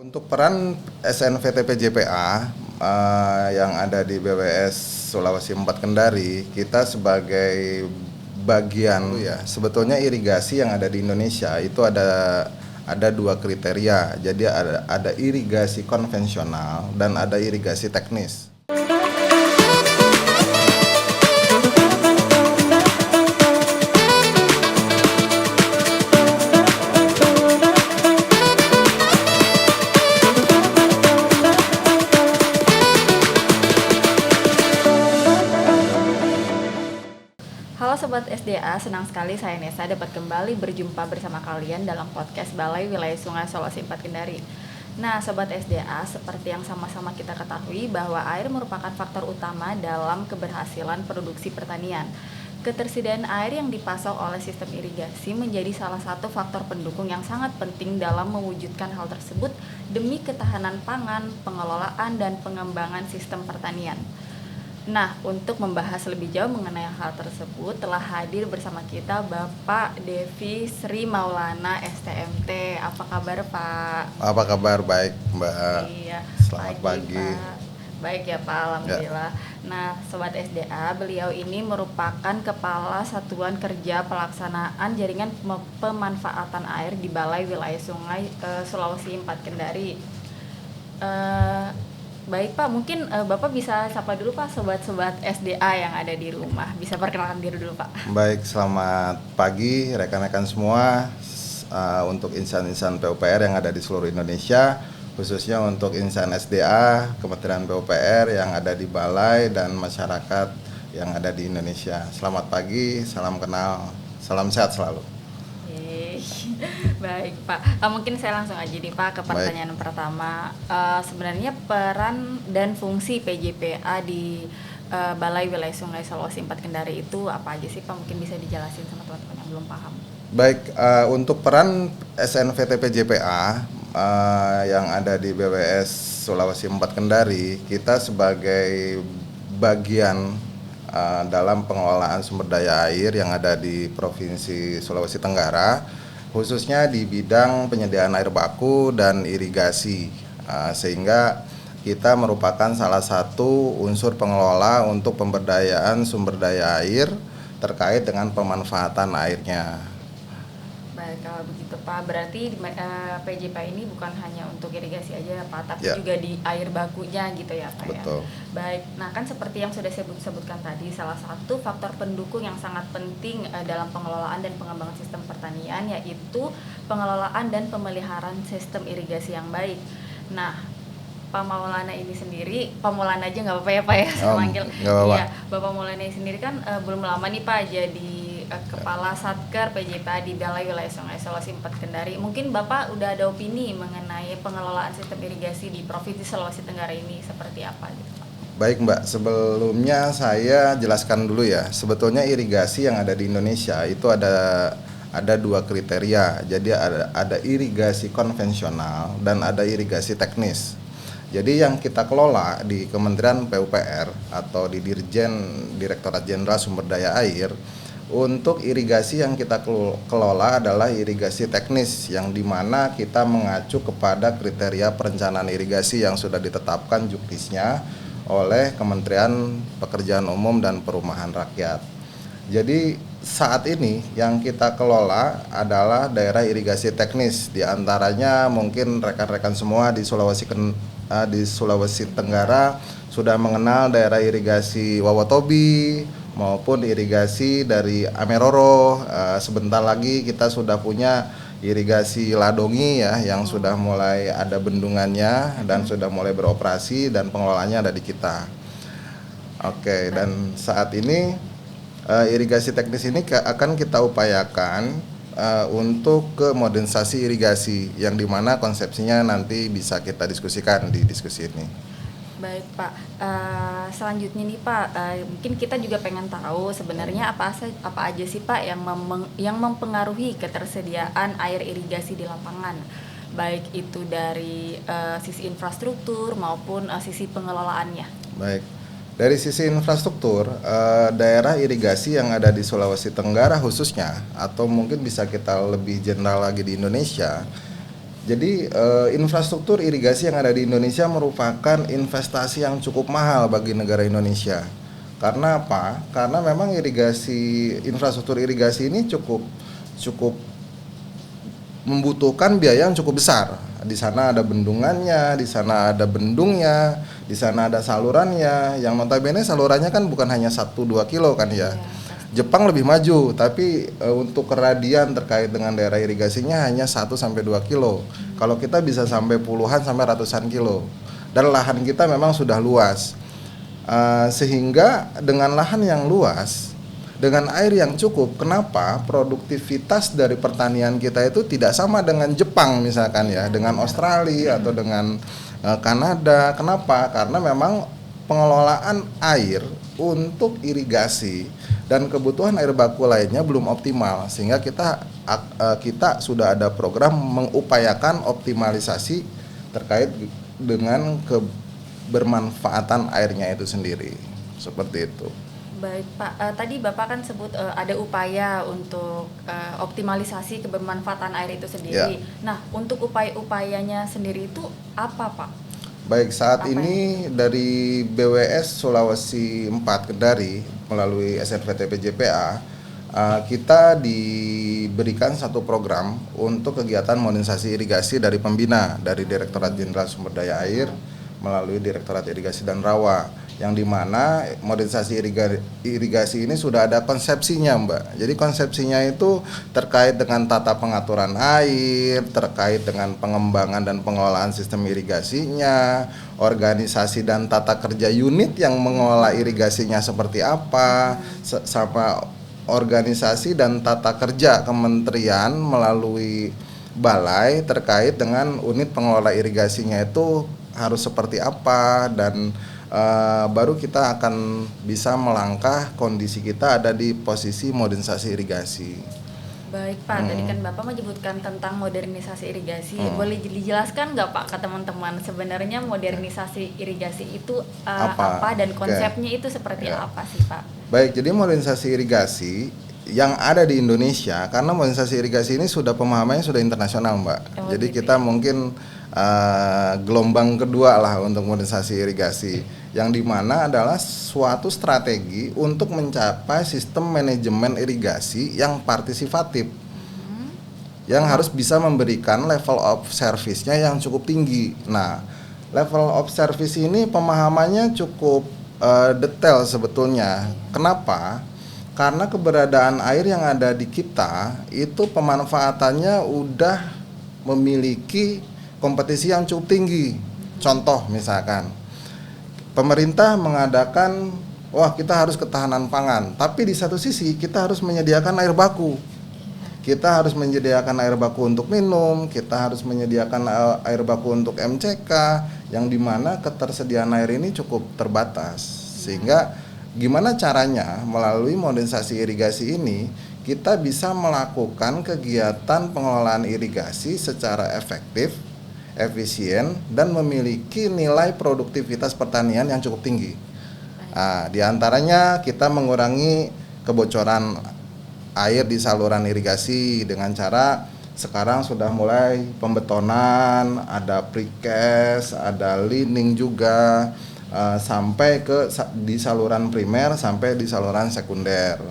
Untuk peran SNVTP-JPA yang ada di BWS Sulawesi 4 Kendari, kita sebagai bagian sebetulnya irigasi yang ada di Indonesia itu ada dua kriteria. Jadi ada irigasi konvensional dan ada irigasi teknis. Halo Sobat SDA, senang sekali saya Nesa dapat kembali berjumpa bersama kalian dalam podcast Balai Wilayah Sungai Sulawesi 4 Kendari. Nah Sobat SDA, seperti yang sama-sama kita ketahui bahwa air merupakan faktor utama dalam keberhasilan produksi pertanian. Ketersediaan air yang dipasok oleh sistem irigasi menjadi salah satu faktor pendukung yang sangat penting dalam mewujudkan hal tersebut demi ketahanan pangan, pengelolaan, dan pengembangan sistem pertanian. Nah, untuk membahas lebih jauh mengenai hal tersebut telah hadir bersama kita Bapak Devi Sri Maulana STMT. Apa kabar Pak? Apa kabar? Baik Mbak. Iya, Selamat pagi. Pak. Baik ya Pak, Alhamdulillah. Nah, Sobat SDA, beliau ini merupakan Kepala Satuan Kerja Pelaksanaan Jaringan Pemanfaatan Air di Balai Wilayah Sungai Sulawesi 4 Kendari. Baik Pak, mungkin Bapak bisa sapa dulu Pak sobat-sobat SDA yang ada di rumah. Bisa perkenalkan diri dulu Pak. Baik, selamat pagi rekan-rekan semua. Untuk insan-insan PUPR yang ada di seluruh Indonesia, khususnya untuk insan SDA, Kementerian PUPR yang ada di Balai dan masyarakat yang ada di Indonesia. Selamat pagi, salam kenal, salam sehat selalu. Baik Pak, mungkin saya langsung aja nih Pak ke pertanyaan pertama. Sebenarnya peran dan fungsi PJPA di Balai Wilayah Sungai Sulawesi 4 Kendari itu apa aja sih Pak? Mungkin bisa dijelasin sama teman-teman yang belum paham. Baik, untuk peran SNVTP-JPA yang ada di BWS Sulawesi 4 Kendari, kita sebagai bagian dalam pengelolaan sumber daya air yang ada di Provinsi Sulawesi Tenggara, khususnya di bidang penyediaan air baku dan irigasi, sehingga kita merupakan salah satu unsur pengelola untuk pemberdayaan sumber daya air terkait dengan pemanfaatan airnya. Baik, kalau begitu Pak, berarti PJPA ini bukan hanya untuk irigasi aja Pak, tapi Ya, juga di air bakunya gitu ya Pak. betul. Ya. Baik, nah kan seperti yang sudah saya sebutkan tadi, salah satu faktor pendukung yang sangat penting dalam pengelolaan dan pengembangan sistem pertanian yaitu pengelolaan dan pemeliharaan sistem irigasi yang baik. Nah, Pak Maulana ini sendiri, Pak Maulana aja nggak apa-apa ya Pak ya, saya panggil. Iya, Bapak Maulana ini sendiri kan belum lama nih Pak jadi Kepala Satker PJPA di Balai Wilayah Sungai Sulawesi 4 Kendari. Mungkin Bapak udah ada opini mengenai pengelolaan sistem irigasi di Provinsi Sulawesi Tenggara ini seperti apa gitu Pak? Baik Mbak, sebelumnya saya jelaskan dulu ya. Sebetulnya irigasi yang ada di Indonesia itu ada dua kriteria. Jadi ada irigasi konvensional dan ada irigasi teknis. Jadi yang kita kelola di Kementerian PUPR atau di Direktorat Jenderal Sumber Daya Air, untuk irigasi yang kita kelola adalah irigasi teknis, yang dimana kita mengacu kepada kriteria perencanaan irigasi yang sudah ditetapkan juknisnya oleh Kementerian Pekerjaan Umum dan Perumahan Rakyat. Jadi saat ini yang kita kelola adalah daerah irigasi teknis, diantaranya mungkin rekan-rekan semua di Sulawesi Tenggara sudah mengenal daerah irigasi Wawotobi maupun irigasi dari Ameroro. Sebentar lagi kita sudah punya irigasi Ladongi ya, yang sudah mulai ada bendungannya dan sudah mulai beroperasi dan pengelolaannya ada di kita. Oke, dan saat ini irigasi teknis ini akan kita upayakan untuk ke modernisasi irigasi, yang dimana konsepsinya nanti bisa kita diskusikan di diskusi ini. Baik Pak, selanjutnya nih Pak, mungkin kita juga pengen tahu sebenarnya apa aja sih Pak yang mempengaruhi ketersediaan air irigasi di lapangan, baik itu dari sisi infrastruktur maupun sisi pengelolaannya. Baik, dari sisi infrastruktur, daerah irigasi yang ada di Sulawesi Tenggara khususnya, atau mungkin bisa kita lebih general lagi di Indonesia, Jadi infrastruktur irigasi yang ada di Indonesia merupakan investasi yang cukup mahal bagi negara Indonesia. Karena apa? Karena memang infrastruktur irigasi ini cukup membutuhkan biaya yang cukup besar. Di sana ada bendungannya, di sana ada bendungnya, di sana ada salurannya. Yang notabene salurannya kan bukan hanya 1-2 kilo kan ya. Jepang lebih maju, tapi untuk keradian terkait dengan daerah irigasinya hanya 1-2 kilo. Kalau kita bisa sampai puluhan sampai ratusan kilo. Dan lahan kita memang sudah luas. Sehingga dengan lahan yang luas, dengan air yang cukup, kenapa produktivitas dari pertanian kita itu tidak sama dengan Jepang misalkan ya, dengan Australia atau dengan Kanada. Kenapa? Karena memang pengelolaan air untuk irigasi dan kebutuhan air baku lainnya belum optimal, sehingga kita sudah ada program mengupayakan optimalisasi terkait dengan kebermanfaatan airnya itu sendiri. Seperti itu. Baik Pak, tadi Bapak kan sebut ada upaya untuk optimalisasi kebermanfaatan air itu sendiri. Nah, untuk upaya-upayanya sendiri itu apa Pak? Baik, saat ini dari BWS Sulawesi 4 Kendari melalui SNVT PJPA, kita diberikan satu program untuk kegiatan modernisasi irigasi dari pembina, dari Direktorat Jenderal Sumber Daya Air melalui Direktorat Irigasi dan Rawa, yang dimana modernisasi irigasi ini sudah ada konsepsinya Mbak. Jadi konsepsinya itu terkait dengan tata pengaturan air, terkait dengan pengembangan dan pengelolaan sistem irigasinya, organisasi dan tata kerja unit yang mengelola irigasinya seperti apa, sama organisasi dan tata kerja kementerian melalui balai terkait dengan unit pengelola irigasinya itu harus seperti apa, dan baru kita akan bisa melangkah kondisi kita ada di posisi modernisasi irigasi. Baik Pak, tadi kan Bapak menyebutkan tentang modernisasi irigasi. Boleh dijelaskan nggak Pak ke teman-teman sebenarnya modernisasi irigasi itu apa dan konsepnya itu seperti apa sih Pak? Baik, jadi modernisasi irigasi yang ada di Indonesia, karena modernisasi irigasi ini sudah pemahamannya sudah internasional Mbak. Jadi kita mungkin gelombang kedua lah untuk modernisasi irigasi, yang dimana adalah suatu strategi untuk mencapai sistem manajemen irigasi yang partisipatif, yang harus bisa memberikan level of service-nya yang cukup tinggi. Nah, level of service ini pemahamannya cukup detail sebetulnya. Kenapa? Karena keberadaan air yang ada di kita itu pemanfaatannya udah memiliki kompetisi yang cukup tinggi. Contoh misalkan, pemerintah mengadakan, wah kita harus ketahanan pangan, tapi di satu sisi kita harus menyediakan air baku. Kita harus menyediakan air baku untuk minum, kita harus menyediakan air baku untuk MCK, yang dimana ketersediaan air ini cukup terbatas. Sehingga gimana caranya melalui modernisasi irigasi ini kita bisa melakukan kegiatan pengelolaan irigasi secara efektif, efisien, dan memiliki nilai produktivitas pertanian yang cukup tinggi. Di antaranya kita mengurangi kebocoran air di saluran irigasi dengan cara sekarang sudah mulai pembetonan, ada precast, ada lining juga, sampai di saluran primer sampai di saluran sekunder.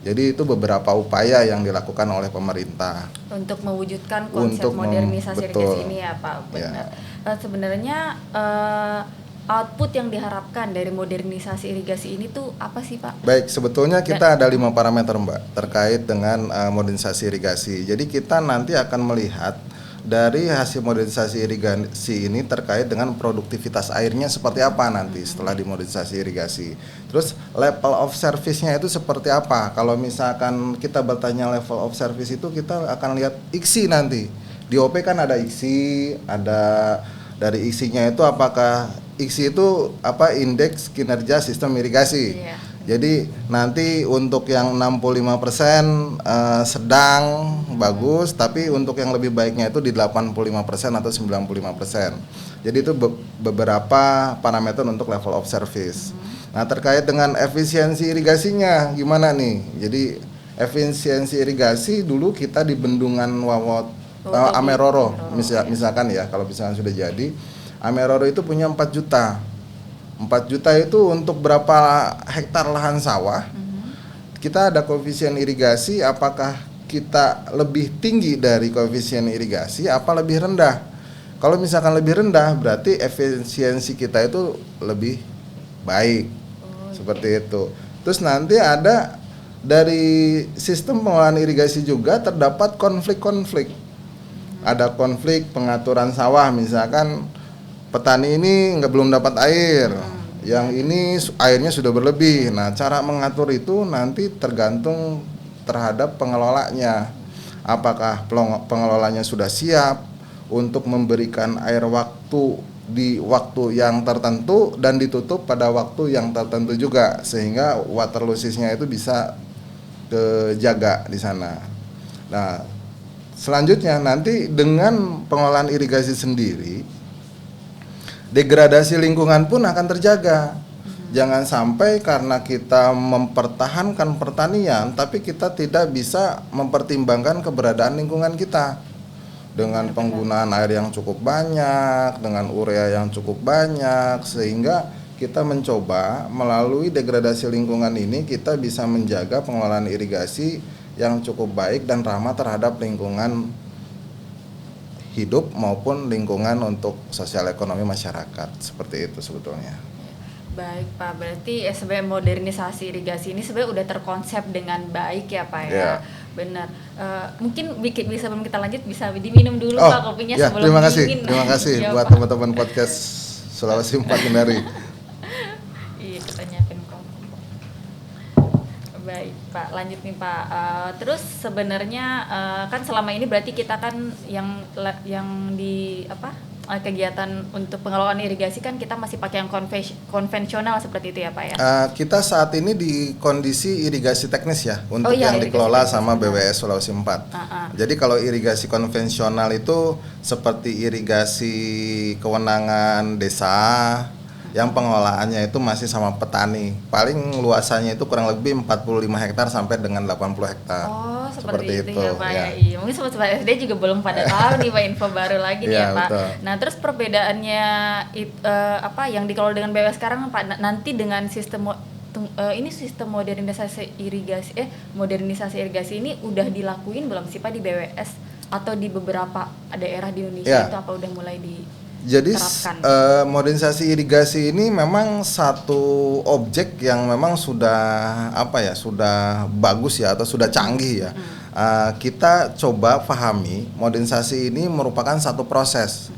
Jadi itu beberapa upaya yang dilakukan oleh pemerintah untuk mewujudkan konsep modernisasi irigasi ini ya Pak. Benar. Ya. Sebenarnya output yang diharapkan dari modernisasi irigasi ini tuh apa sih Pak? Baik, sebetulnya kita ada 5 parameter Mbak terkait dengan modernisasi irigasi. Jadi kita nanti akan melihat dari hasil modernisasi irigasi ini terkait dengan produktivitas airnya seperti apa nanti setelah dimodernisasi irigasi. Terus level of service-nya itu seperti apa? Kalau misalkan kita bertanya level of service itu kita akan lihat IKSI nanti. Di OP kan ada IKSI, ada dari IKSI-nya itu apakah IKSI itu apa, indeks kinerja sistem irigasi. Jadi nanti untuk yang 65% sedang bagus, tapi untuk yang lebih baiknya itu di 85% atau 95%. Jadi itu beberapa parameter untuk level of service. Nah, terkait dengan efisiensi irigasinya gimana nih? Jadi efisiensi irigasi dulu kita di bendungan Wawot Ameroro, Ya. misalkan ya, kalau misalkan sudah jadi, Ameroro itu punya 4 juta. 4 juta itu untuk berapa hektar lahan sawah? Kita ada koefisien irigasi, apakah kita lebih tinggi dari koefisien irigasi apa lebih rendah? Kalau misalkan lebih rendah, berarti efisiensi kita itu lebih baik. Seperti itu. Terus nanti ada dari sistem pengolahan irigasi juga terdapat konflik-konflik. Ada konflik pengaturan sawah, misalkan petani ini belum dapat air, yang ini airnya sudah berlebih. Nah, cara mengatur itu nanti tergantung terhadap pengelolanya. Apakah pengelolanya sudah siap untuk memberikan air waktu di waktu yang tertentu dan ditutup pada waktu yang tertentu juga, sehingga water lossesnya itu bisa kejaga di sana. Nah, selanjutnya nanti dengan pengolahan irigasi sendiri, degradasi lingkungan pun akan terjaga. Jangan sampai karena kita mempertahankan pertanian, tapi kita tidak bisa mempertimbangkan keberadaan lingkungan kita. Dengan penggunaan air yang cukup banyak, dengan urea yang cukup banyak, sehingga kita mencoba melalui degradasi lingkungan ini kita bisa menjaga pengelolaan irigasi yang cukup baik dan ramah terhadap lingkungan hidup maupun lingkungan untuk sosial ekonomi masyarakat. Seperti itu sebetulnya. Baik Pak, berarti sebenarnya modernisasi irigasi ini sebenarnya udah terkonsep dengan baik ya Pak ya. Ya. Benar. Mungkin bisa sebelum kita lanjut bisa diminum dulu Pak kopinya ya, sebelum dingin. Terima kasih Ya, buat Pak. teman-teman podcast Sulawesi 4 Kendari. Iya, kita nyiapin kopi. Baik Pak, lanjut nih Pak. Terus sebenarnya kan selama ini berarti kita kan yang di kegiatan untuk pengelolaan irigasi kan kita masih pakai yang konvensional seperti itu ya Pak ya. Kita saat ini di kondisi irigasi teknis ya, untuk yang dikelola sama BWS Sulawesi 4. Jadi kalau irigasi konvensional itu seperti irigasi kewenangan desa, yang pengelolaannya itu masih sama petani. Paling luasannya itu kurang lebih 45 hektar sampai dengan 80 hektar. Oh, seperti itu ya Pak ya. Iya, mungkin sobat-sobat SD juga belum pada tahu nih Pak, info baru lagi nih ya Pak. Betul. Nah, terus perbedaannya yang dikelola dengan BWS sekarang Pak, nanti dengan sistem sistem modernisasi irigasi ini udah dilakuin belum sih Pak di BWS atau di beberapa daerah di Indonesia itu apa udah mulai di Jadi modernisasi irigasi ini memang satu objek yang memang sudah sudah bagus ya, atau sudah canggih ya. Kita coba pahami modernisasi ini merupakan satu proses.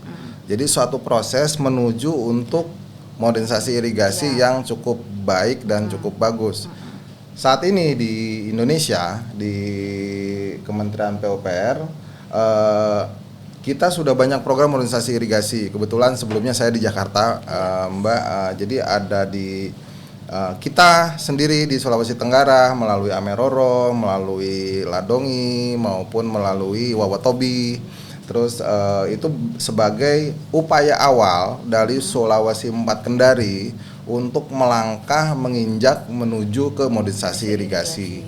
Jadi suatu proses menuju untuk modernisasi irigasi yang cukup baik dan cukup bagus. Saat ini di Indonesia di Kementerian PUPR kita sudah banyak program modernisasi irigasi. Kebetulan sebelumnya saya di Jakarta, Mbak. Jadi ada di kita sendiri di Sulawesi Tenggara melalui Ameroro, melalui Ladongi maupun melalui Wawatobi. Terus itu sebagai upaya awal dari Sulawesi 4 Kendari untuk melangkah menginjak menuju ke modernisasi irigasi.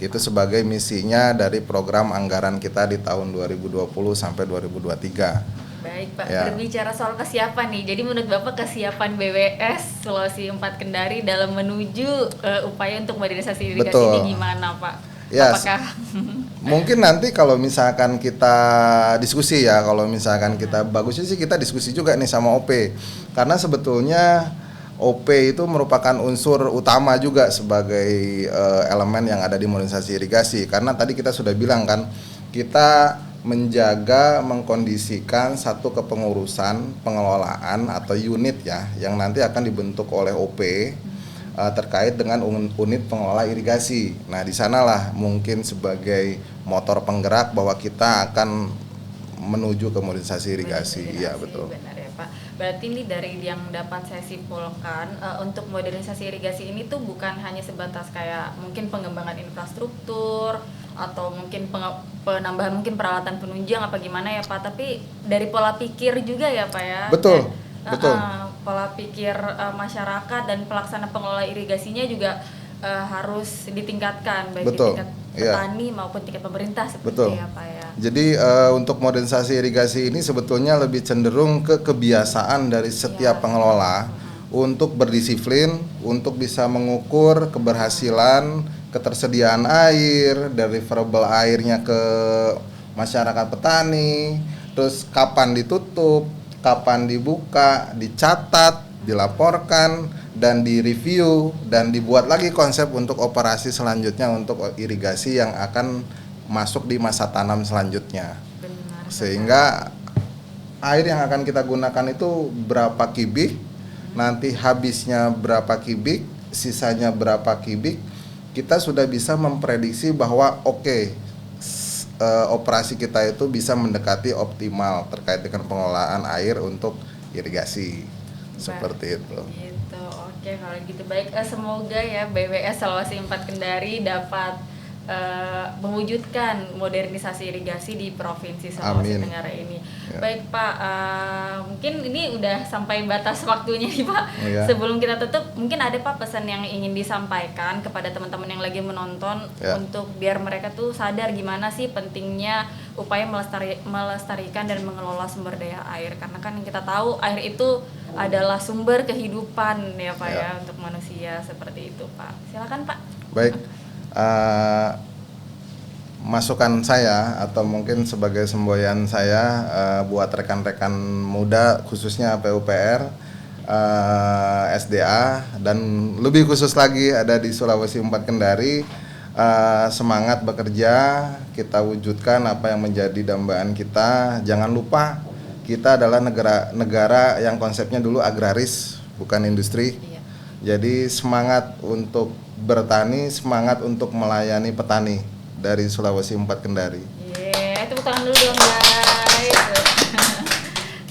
Itu sebagai misinya dari program anggaran kita di tahun 2020 sampai 2023. Baik Pak, berbicara soal kesiapan nih, jadi menurut Bapak kesiapan BWS Sulawesi 4 Kendari dalam menuju upaya untuk modernisasi irigasi ini gimana Pak? Ya, apakah mungkin nanti kalau misalkan kita diskusi ya, kalau misalkan kita bagusnya sih kita diskusi juga nih sama OP, karena sebetulnya OP itu merupakan unsur utama juga sebagai elemen yang ada di modernisasi irigasi, karena tadi kita sudah bilang kan, kita menjaga mengkondisikan satu kepengurusan pengelolaan atau unit ya yang nanti akan dibentuk oleh OP terkait dengan unit pengelola irigasi. Nah, di sanalah mungkin sebagai motor penggerak bahwa kita akan menuju ke modernisasi irigasi. Iya, betul. Benar ya Pak. Berarti ini dari yang dapat saya simpulkan, untuk modernisasi irigasi ini tuh bukan hanya sebatas kayak mungkin pengembangan infrastruktur atau mungkin penambahan mungkin peralatan penunjang apa gimana ya Pak, tapi dari pola pikir juga ya Pak ya. Betul. Betul. Pola pikir masyarakat dan pelaksana pengelola irigasinya juga harus ditingkatkan baik di tingkat petani maupun tingkat pemerintah seperti ya Pak ya. Jadi untuk modernisasi irigasi ini sebetulnya lebih cenderung ke kebiasaan dari setiap pengelola untuk berdisiplin, untuk bisa mengukur keberhasilan, ketersediaan air, deliverable airnya ke masyarakat petani, terus kapan ditutup, kapan dibuka, dicatat, dilaporkan, dan direview, dan dibuat lagi konsep untuk operasi selanjutnya untuk irigasi yang akan masuk di masa tanam selanjutnya. Benar. Sehingga air yang akan kita gunakan itu berapa kubik, nanti habisnya berapa kubik, sisanya berapa kubik, kita sudah bisa memprediksi bahwa operasi kita itu bisa mendekati optimal terkait dengan pengelolaan air untuk irigasi. Seperti itu. Gitu. Oke, kalau gitu baik. Semoga ya BWS Sulawesi 4 Kendari dapat mewujudkan modernisasi irigasi di Provinsi Sulawesi Tenggara ini. Ya. Baik Pak, mungkin ini udah sampai batas waktunya nih Pak. Ya. Sebelum kita tutup, mungkin ada Pak pesan yang ingin disampaikan kepada teman-teman yang lagi menonton untuk biar mereka tuh sadar gimana sih pentingnya upaya melestarikan dan mengelola sumber daya air. Karena kan yang kita tahu air itu adalah sumber kehidupan ya Pak ya untuk manusia, seperti itu Pak. Silakan Pak. Baik. Masukan saya atau mungkin sebagai semboyan saya buat rekan-rekan muda khususnya PUPR, SDA, dan lebih khusus lagi ada di Sulawesi 4 Kendari, semangat bekerja, kita wujudkan apa yang menjadi dambaan kita. Jangan lupa kita adalah negara yang konsepnya dulu agraris bukan industri. Jadi semangat untuk bertani, semangat untuk melayani petani dari Sulawesi 4 Kendari. Tepuk tangan dulu dong guys.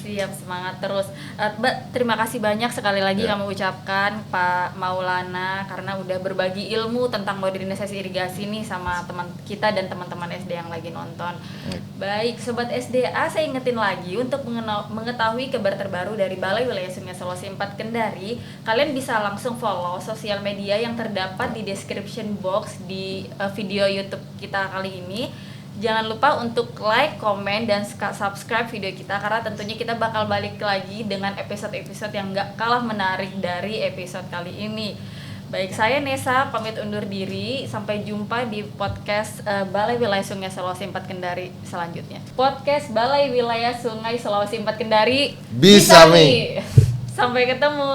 Siap, semangat terus. Mbak, terima kasih banyak sekali lagi kami ucapkan Pak Maulana karena udah berbagi ilmu tentang modernisasi irigasi nih sama teman kita dan teman-teman SD yang lagi nonton. Baik, Sobat SDA, saya ingetin lagi untuk mengetahui kabar terbaru dari Balai Wilayah Sungai Sulawesi 4 Kendari, kalian bisa langsung follow sosial media yang terdapat di description box di video YouTube kita kali ini. Jangan lupa untuk like, komen, dan subscribe video kita karena tentunya kita bakal balik lagi dengan episode-episode yang gak kalah menarik dari episode kali ini. Baik, saya Nesa pamit undur diri. Sampai jumpa di podcast Balai Wilayah Sungai Sulawesi 4 Kendari selanjutnya. Podcast Balai Wilayah Sungai Sulawesi 4 Kendari bisa nih. Sampai ketemu.